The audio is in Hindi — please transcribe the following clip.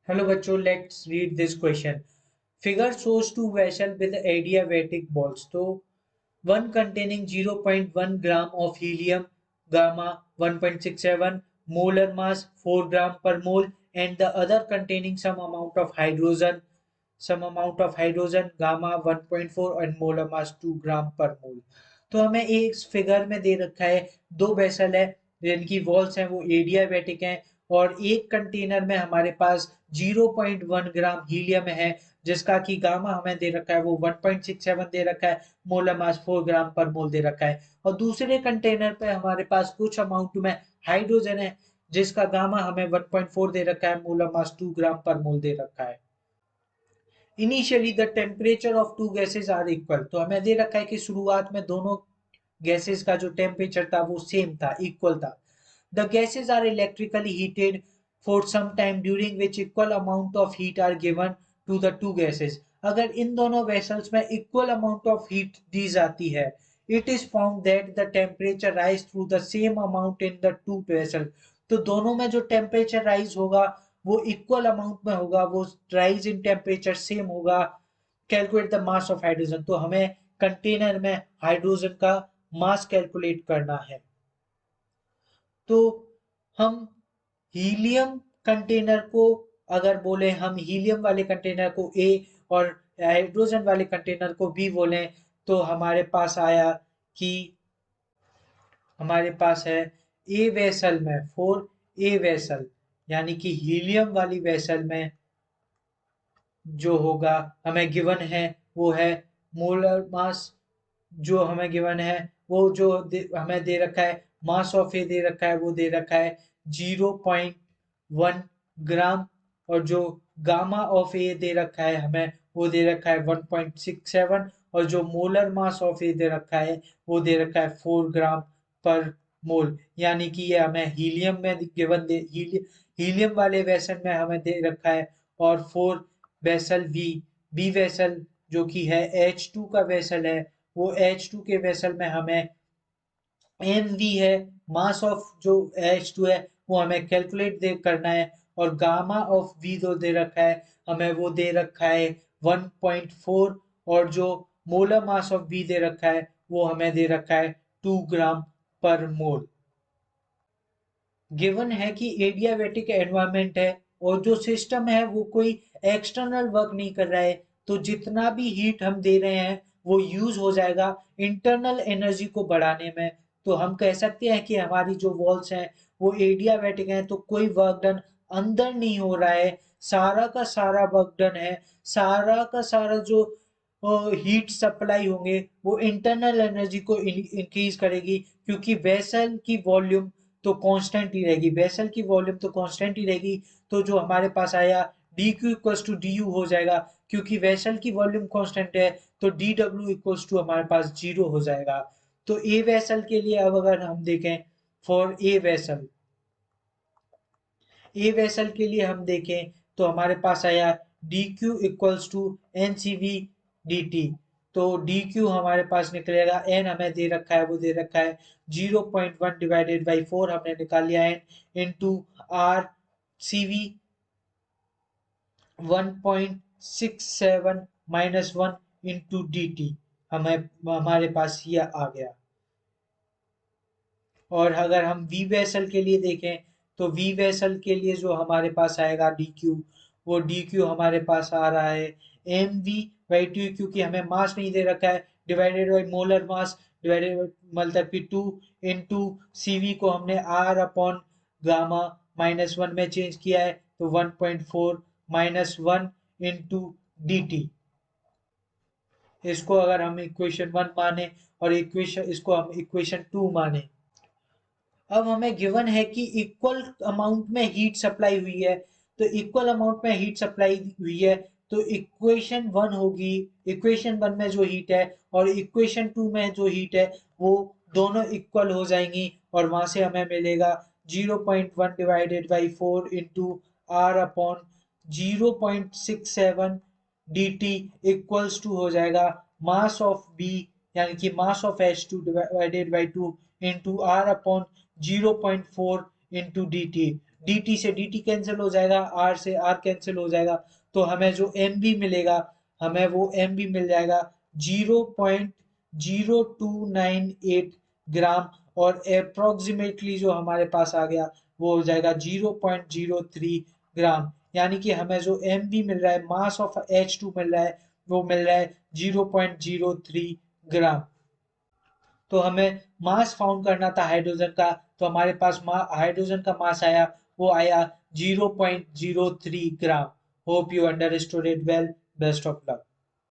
Hello बच्चों, let's read this question. Figure shows two vessels with adiabatic balls. तो one containing 0.1 gram of helium, gamma 1.67 molar mass 4 gram per mole, and the other containing some amount of hydrogen gamma 1.4 and molar mass 2 gram per mole. तो हमें एक फिगर में दे रखा है दो वेसल है जिनकी वॉल्स हैं वो एडियाबैटिक हैं और एक कंटेनर में हमारे पास 0.1 ग्राम हीलियम है जिसका कि गामा हमें दे रखा है वो 1.67 दे रखा है, मोलर मास 4 ग्राम पर मोल दे रखा है और दूसरे कंटेनर पे हमारे पास कुछ अमाउंट में हाइड्रोजन है जिसका गामा हमें 1.4 दे रखा है, मोलर मास 2 ग्राम पर मोल दे रखा है। Initially the temperature of two gases are equal. तो हमें दे रखा है कि शुरुआत में दोनों गैसेस का जो टेम्परेचर था वो सेम था, इक्वल था। The gases are electrically heated for some time during which equal amount of heat are given to the two gases. अगर इन दोनों वेसल्स में इक्वल अमाउंट ऑफ हीट दी जाती है, it is found that the temperature rise through the same amount in the two vessel. तो दोनों में जो टेम्परेचर राइज होगा वो इक्वल अमाउंट में होगा, वो राइज इन टेम्परेचर सेम होगा। Calculate the mass of hydrogen. तो हमें कंटेनर में हाइड्रोजन का मास कैलकुलेट करना है। तो हम हीलियम कंटेनर को अगर बोले, हम हीलियम वाले कंटेनर को ए और हाइड्रोजन वाले कंटेनर को बी बोले तो हमारे पास आया कि हमारे पास है ए वेसल में फोर ए वेसल, यानी कि हीलियम वाली वेसल में जो होगा हमें गिवन है वो है मोलर मास। जो हमें गिवन है वो जो हमें दे रखा है मास ऑफ ए दे रखा है वो दे रखा है 0.1 ग्राम और जो गामा ऑफ ए दे रखा है हमें वो दे रखा है 1.67 और जो मोलर मास ऑफ ए दे रखा है वो दे रखा है 4 ग्राम पर मोल। यानी कि ये हमें हीलियम में गिवन हीलियम वाले वेसल में हमें दे रखा है और फोर वेसल बी वेसल जो कि है H2 का वेसल है, वो H2 के वेसल में हमें एम वी है, मास ऑफ जो H2 है वो हमें कैलकुलेट दे करना है और गामा ऑफ वी जो दे रखा है हमें वो दे रखा है 1.4 और जो मोलर मास ऑफ वी दे रखा है वो हमें दे रखा है 2 ग्राम पर मोल। गिवन है कि एडियाबैटिक एनवायरनमेंट है और जो सिस्टम है वो कोई एक्सटर्नल वर्क नहीं कर रहा है, तो जितना भी हीट हम दे रहे हैं वो यूज हो जाएगा इंटरनल एनर्जी को बढ़ाने में। तो हम कह सकते हैं कि हमारी जो वॉल्स हैं वो एडियाबैटिक हैं, तो कोई वर्क डन अंदर नहीं हो रहा है, सारा का सारा वर्क डन है, सारा का सारा जो हीट सप्लाई होंगे वो इंटरनल एनर्जी को इंक्रीज करेगी क्योंकि वेसल की वॉल्यूम तो कांस्टेंट ही रहेगी, वेसल की वॉल्यूम तो कांस्टेंट ही रहेगी। तो जो हमारे पास आया D Q equals to D U हो जाएगा, क्योंकि वेसल की वॉल्यूम कांस्टेंट है तो डी डब्ल्यू इक्वल्स टू हमारे पास जीरो हो जाएगा। तो ए वेसल के लिए अब अगर हम देखें फॉर ए वेसल के लिए हम देखें तो हमारे पास आया D Q equals to N C V D T. तो डी क्यू हमारे पास निकलेगा, एन हमें दे रखा है वो दे रखा है 0.1 डिवाइडेड बाई 4 हमने निकाल लिया N into R C V 1.67 minus one into D T. हमें हमारे पास ये आ गया। और अगर हम वी वेसल के लिए देखें तो वी वेसल के लिए जो हमारे पास आएगा डी क्यू, वो डी क्यू हमारे पास आ रहा है एम वी बाई टू, क्योंकि हमें मास नहीं दे रखा है, divided by molar mass divided मतलब कि 2 इंटू सी वी को हमने R upon gamma minus one में चेंज किया है तो 1.4 minus one into D T. इसको अगर हम इक्वेशन वन माने और इक्वेशन इसको हम इक्वेशन टू माने। अब हमें गिवन है कि इक्वल अमाउंट में हीट सप्लाई हुई है, तो इक्वल अमाउंट में हीट सप्लाई हुई है तो इक्वेशन वन होगी, इक्वेशन वन में जो हीट है और इक्वेशन टू में जो हीट है वो दोनों इक्वल हो जाएंगी और वहां से हमें मिलेगा 0.1 divided by 4 into R upon 0.67 D T equals to हो जाएगा मास ऑफ बी, यानी कि mass of H two divided by two into R upon 0.4 into D T. dt से dt कैंसिल हो जाएगा, r से r कैंसिल हो जाएगा, तो हमें जो mv मिलेगा, हमें वो mv मिल जाएगा 0.0298 ग्राम, और अप्रोक्सीमेटली जो हमारे पास आ गया वो हो जाएगा 0.03 ग्राम। यानी कि हमें जो mv मिल रहा है, मास ऑफ H2 मिल रहा है, वो मिल रहा है 0.03 ग्राम। तो हमें मास फाउंड करना था हाइड्रोजन का, तो हमारे पास हाइड्रोजन का मास आया, वो आया 0.03 gram. Hope you understood it well. Best of luck.